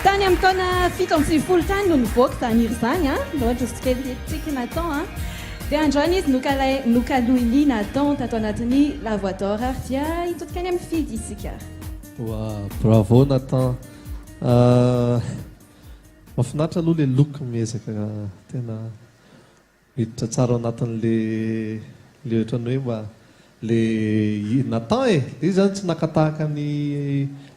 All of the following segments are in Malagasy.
Tany amin'ny taona 7 tany no nivoaka taniry zany a loatra izy tikely Nathan dia androany izy nokaloiny Nathan tato anatin'ny La Voix d'Or ary dia hitodika any amin'ny fidy isika. Bravo Nathan. Mahafinaritra aloha le look miezaka tena miditra tsara anatin'le ohatran'ny hoe mba le Nathan izy zany tsy nakatahaka ny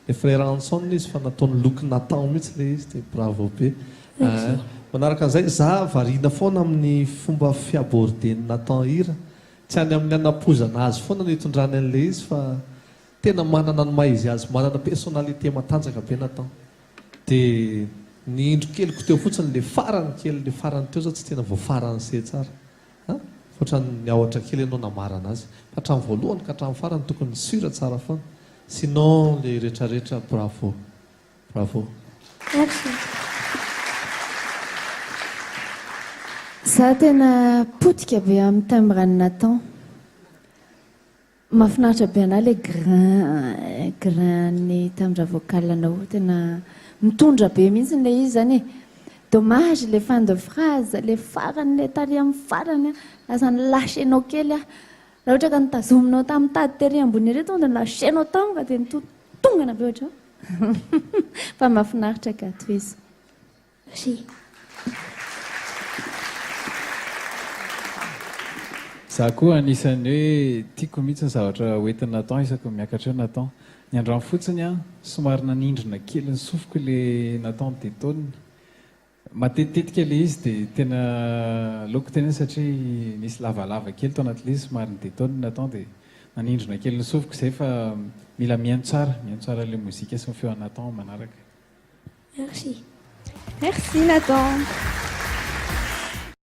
le frère Anson izy fa nataony look Nathan mihitsy le izy dia bravo be. Manaraka an'izay za variana foana amin'ny fomba fiaborden'ny Nathan hira tsy any amin'ny anapozana azy foana no hitondrany an'le izy fa tena manana ny maha izy azy manana personnalité matanjaka be Nathan dia ny indro keliko teo fotsiny le farany kely le farany teo za tsy tena voafarany se tsara fotrany aotra kely ianao namarana azy fa hatramin'ny voalohany ka hatramin'ny farany tokony sira tsara foana sinon le rehetrarehetra bravo bravo. Za tena potika be amin'ny timbre-ny Nathan. Mahafinaritra be anahy le grain-ny timbre vocal-anao tena mitondra be mihitsy le izy zany e. Dommage le fin de phrase le farany le tary amin'ny farany lasa nylâchenao kely raha ohatra ka nitazominao tamin'ny tady tery ambony reto dia nylâchenao tamy ka dia nitotongana be ohatra fa mahafinaritra ka toy izy. Merci. Za koa anisan'ny hoe tiako mihitsy ny zavatra hoentin'ny Nathan isako miakatra eo Nathan. Ny androany fotsiny a somary nanindrona kely ny sofiko le Nathan de taonina. Matetitetika le izy dia tena loko tena satria nisy lavalava kely tao anatin'le izy somary ny de taonina Nathan dia nanindrona kely ny sofiko izay fa mila mihaino tsara le mozika sy ny feon'ny Nathan manaraka. Merci. Merci Nathan.